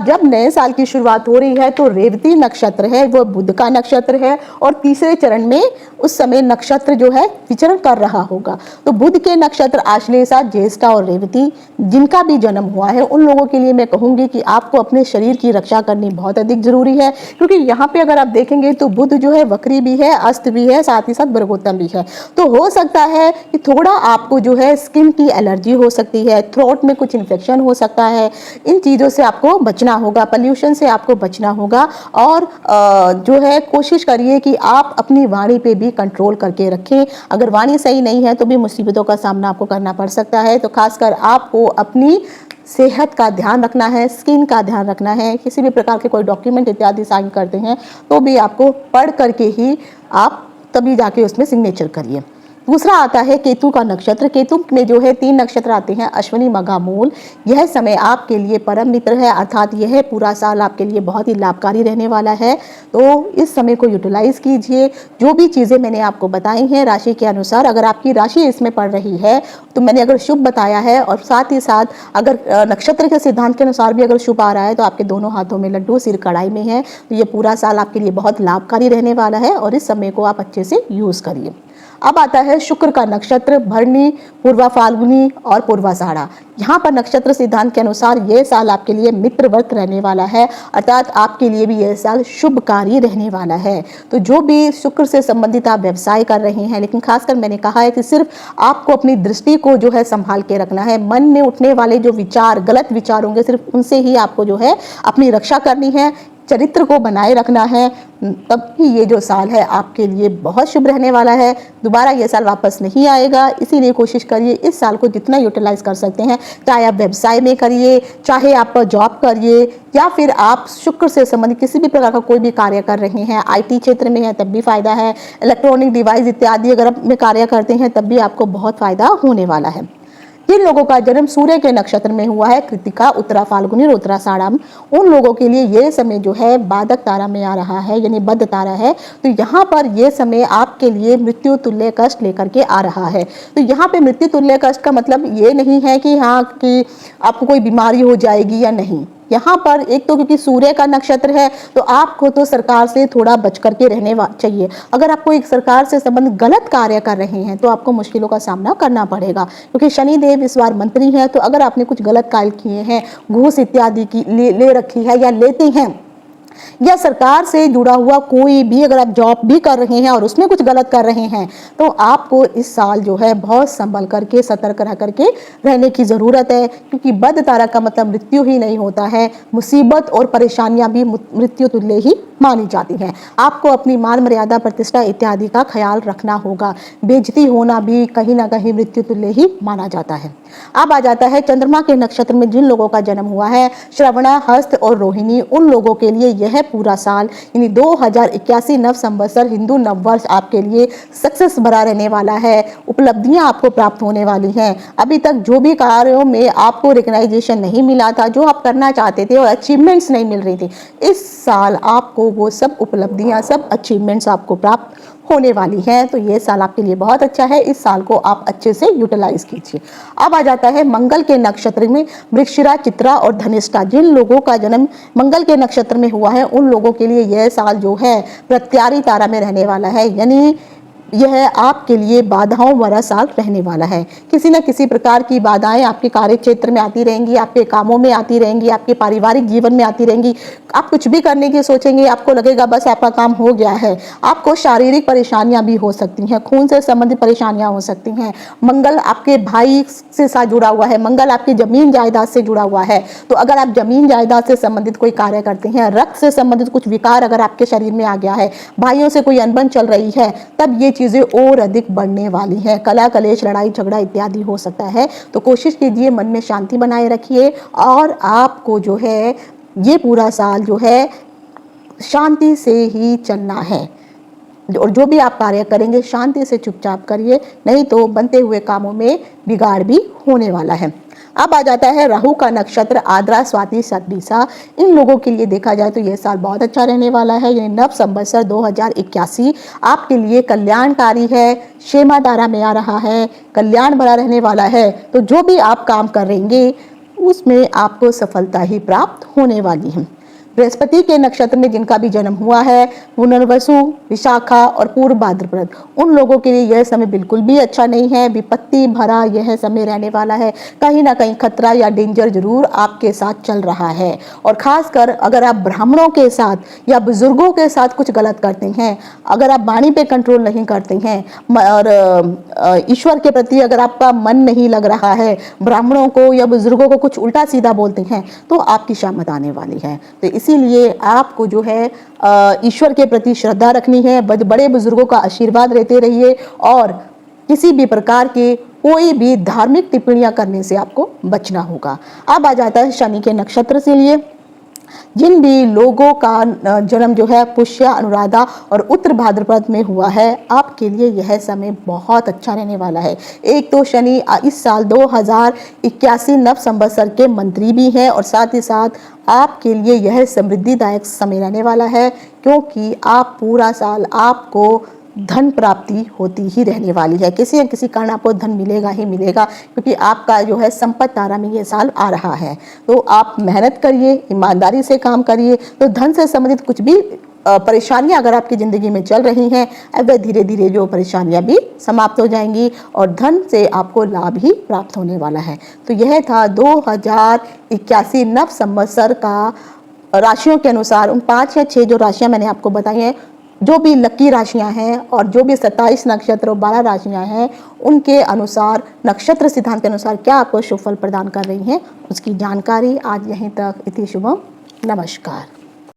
जब नए साल की शुरुआत हो रही है तो रेवती नक्षत्र है वो बुध का नक्षत्र है और तीसरे चरण में उस समय नक्षत्र जो है विचरण कर रहा होगा। तो बुध के नक्षत्र आश्लेषा, ज्येष्ठा और रेवती जिनका भी जन्म हुआ है उन लोगों के लिए मैं कहूंगी कि आपको अपने शरीर की रक्षा करनी बहुत अधिक जरूरी है, क्योंकि यहाँ पे अगर आप देखेंगे तो बुध जो है वक्री भी है, अस्त भी है, साथ ही साथ वर्गोत्तम भी है। तो हो सकता है कि थोड़ा आपको जो है स्किन की एलर्जी हो सकती है, थ्रोट में कुछ इन्फेक्शन हो सकता है। इन चीज़ों से आपको बचना होगा, पॉल्यूशन से आपको बचना होगा और जो है कोशिश करिए कि आप अपनी वाणी पे भी कंट्रोल करके रखें। अगर वाणी सही नहीं है तो भी मुसीबतों का सामना आपको करना पड़ सकता है। तो खासकर आपको अपनी सेहत का ध्यान रखना है, स्किन का ध्यान रखना है। किसी भी प्रकार के कोई डॉक्यूमेंट इत्यादि साइन करते हैं तो भी आपको पढ़ करके ही आप तभी जाके उसमें सिग्नेचर करिए। दूसरा आता है केतु का नक्षत्र। केतु में जो है 3 नक्षत्र आते हैं, अश्विनी, मघा, मूल। यह समय आपके लिए परम मित्र है, अर्थात यह पूरा साल आपके लिए बहुत ही लाभकारी रहने वाला है। तो इस समय को यूटिलाइज कीजिए। जो भी चीज़ें मैंने आपको बताई हैं राशि के अनुसार, अगर आपकी राशि इसमें पड़ रही है तो मैंने अगर शुभ बताया है और साथ ही साथ अगर नक्षत्र के सिद्धांत के अनुसार भी अगर शुभ आ रहा है तो आपके दोनों हाथों में लड्डू, सिर कढ़ाई में है। तो ये पूरा साल आपके लिए बहुत लाभकारी रहने वाला है और इस समय को आप अच्छे से यूज़ करिए। अब आता है शुक्र का नक्षत्र, भरणी, पूर्वा फाल्गुनी और पूर्वाषाढ़ा। यहाँ पर नक्षत्र सिद्धांत के अनुसार यह साल आपके लिए मित्रवर्त रहने वाला है, अर्थात आपके लिए भी यह साल शुभकारी रहने वाला है। तो जो भी शुक्र से संबंधित आप व्यवसाय कर रहे हैं, लेकिन खासकर मैंने कहा है कि सिर्फ आपको अपनी दृष्टि को जो है संभाल के रखना है। मन में उठने वाले जो विचार, गलत विचार होंगे, सिर्फ उनसे ही आपको जो है अपनी रक्षा करनी है, चरित्र को बनाए रखना है। तब ही ये जो साल है आपके लिए बहुत शुभ रहने वाला है। दोबारा ये साल वापस नहीं आएगा, इसीलिए कोशिश करिए इस साल को जितना यूटिलाइज कर सकते हैं, चाहे आप व्यवसाय में करिए, चाहे आप जॉब करिए, या फिर आप शुक्र से संबंधित किसी भी प्रकार का कोई भी कार्य कर रहे हैं, आईटी क्षेत्र में है तब भी फायदा है, इलेक्ट्रॉनिक डिवाइस इत्यादि अगर आप में कार्य करते हैं तब भी आपको बहुत फायदा होने वाला है। जिन लोगों का जन्म सूर्य के नक्षत्र में हुआ है, कृतिका, उत्तरा फाल्गुनी और उत्तराषाढ़, उन लोगों के लिए ये समय जो है बाधक तारा में आ रहा है, यानी बद्ध तारा है। तो यहाँ पर ये समय आपके लिए मृत्यु तुल्य कष्ट लेकर के आ रहा है। तो यहाँ पे मृत्यु तुल्य कष्ट का मतलब ये नहीं है कि हाँ कि आपको कोई बीमारी हो जाएगी या नहीं। यहाँ पर एक तो क्योंकि सूर्य का नक्षत्र है तो आपको तो सरकार से थोड़ा बच करके रहने चाहिए। अगर आपको एक सरकार से संबंधित गलत कार्य कर रहे हैं तो आपको मुश्किलों का सामना करना पड़ेगा, क्योंकि शनिदेव इस बार मंत्री हैं। तो अगर आपने कुछ गलत कार्य किए हैं, घूस इत्यादि की ले रखी है या लेते हैं, या सरकार से जुड़ा हुआ कोई भी अगर आप जॉब भी कर रहे हैं और उसमें कुछ गलत कर रहे हैं, तो आपको इस साल जो है बहुत संभल करके, सतर्क रह करके रहने की ज़रूरत है। क्योंकि बद्ध तारा का मतलब मृत्यु ही नहीं होता है, मुसीबत और परेशानियां भी मृत्यु तुल्य ही मानी जाती हैं। आपको अपनी मान मर्यादा, प्रतिष्ठा इत्यादि का ख्याल रखना होगा। बेइज्जती होना भी कहीं ना कहीं मृत्यु तुल्य ही माना जाता है। अब आ जाता है चंद्रमा के नक्षत्र में जिन लोगों का जन्म हुआ है, श्रवणा, हस्त और रोहिणी, उन लोगों के लिए यह पूरा साल यानी 2081 नव संवत्सर हिंदू नववर्ष आपके लिए सक्सेस भरा रहने वाला है। उपलब्धियां आपको प्राप्त होने वाली हैं। अभी तक जो भी कार्यों में आपको रिकग्नाइजेशन नहीं मिला था, जो आप करना चाहते थे और अचीवमेंट्स नहीं मिल रही थी, इस साल आपको वो सब उपलब्धियां, सब अचीवमेंट्स आपको प्राप्त होने वाली हैं। तो ये साल आपके लिए बहुत अच्छा है, इस साल को आप अच्छे से यूटिलाइज कीजिए। अब आ जाता है मंगल के नक्षत्र में मृगशिरा, चित्रा और धनिष्ठा। जिन लोगों का जन्म मंगल के नक्षत्र में हुआ है उन लोगों के लिए यह साल जो है प्रत्यारी तारा में रहने वाला है, यानी यह आपके लिए बाधाओं वाला साल रहने वाला है। किसी न किसी प्रकार की बाधाएं आपके कार्य क्षेत्र में आती रहेंगी, आपके कामों में आती रहेंगी, आपके पारिवारिक जीवन में आती रहेंगी। आप कुछ भी करने की सोचेंगे, आपको लगेगा बस आपका काम हो गया है। आपको शारीरिक परेशानियां भी हो सकती हैं, खून से संबंधित परेशानियां हो सकती हैं। मंगल आपके भाई से साथ जुड़ा हुआ है, मंगल आपकी जमीन जायदाद से जुड़ा हुआ है। तो अगर आप जमीन जायदाद से संबंधित कोई कार्य करते हैं, रक्त से संबंधित कुछ विकार अगर आपके शरीर में आ गया है, भाइयों से कोई अनबन चल रही है, तब ये चीजें और अधिक बढ़ने वाली हैं। कला कलेश, लड़ाई झगड़ा इत्यादि हो सकता है। तो कोशिश कीजिए मन में शांति बनाए रखिए और आपको जो है ये पूरा साल जो है शांति से ही चलना है। और जो भी आप कार्य करेंगे शांति से चुपचाप करिए, नहीं तो बनते हुए कामों में बिगाड़ भी होने वाला है। अब आ जाता है राहु का नक्षत्र, आद्रा, स्वाति, शतभिषा। इन लोगों के लिए देखा जाए तो यह साल बहुत अच्छा रहने वाला है, यानी नव संवत्सर 2081 आपके लिए कल्याणकारी है। क्षेमा तारा में आ रहा है, कल्याण भरा रहने वाला है। तो जो भी आप काम करेंगे उसमें आपको सफलता ही प्राप्त होने वाली है। बृहस्पति के नक्षत्र में जिनका भी जन्म हुआ है, पुनर्वसु, विशाखा और पूर्व भाद्रपद, उन लोगों के लिए यह समय बिल्कुल भी अच्छा नहीं है। विपत्ति भरा यह समय रहने वाला है। कहीं ना कहीं खतरा या डेंजर जरूर आपके साथ चल रहा है। और खासकर अगर आप ब्राह्मणों के साथ या बुजुर्गों के साथ कुछ गलत करते हैं, अगर आप वाणी पे कंट्रोल नहीं करते हैं और ईश्वर के प्रति अगर आपका मन नहीं लग रहा है, ब्राह्मणों को या बुजुर्गों को कुछ उल्टा सीधा बोलते हैं, तो आपकी शामत आने वाली है। तो इसीलिए आपको जो है ईश्वर के प्रति श्रद्धा रखनी है, बड़े बुजुर्गों का आशीर्वाद लेते रहिए और किसी भी प्रकार के कोई भी धार्मिक टिप्पणियां करने से आपको बचना होगा। अब आ जाता है शनि के नक्षत्र से लिए। जिन भी लोगों का जन्म जो है पुष्य, अनुराधा और उत्तर भाद्रपद में हुआ है, आपके लिए यह समय बहुत अच्छा रहने वाला है। एक तो शनि इस साल 2081 नव संवत्सर के मंत्री भी हैं और साथ ही साथ आपके लिए यह समृद्धिदायक समय रहने वाला है, क्योंकि आप पूरा साल आपको धन प्राप्ति होती ही रहने वाली है। किसी न किसी कारण आपको धन मिलेगा ही मिलेगा, क्योंकि आपका जो है संपत्ति तारा में ये साल आ रहा है। तो आप मेहनत करिए, ईमानदारी से काम करिए, तो धन से संबंधित कुछ भी परेशानियां अगर आपकी ज़िंदगी में चल रही हैं, अगर धीरे धीरे जो परेशानियां भी समाप्त हो जाएंगी और धन से आपको लाभ ही प्राप्त होने वाला है। तो यह था 2081 नव संवत्सर का राशियों के अनुसार उन 5 या 6 जो राशियां मैंने आपको बताई हैं, जो भी लकी राशियां हैं और जो भी 27 नक्षत्र और 12 राशियां हैं, उनके अनुसार नक्षत्र सिद्धांत के अनुसार क्या आपको शुभ फल प्रदान कर रही हैं, उसकी जानकारी आज यहीं तक। इति शुभम, नमस्कार।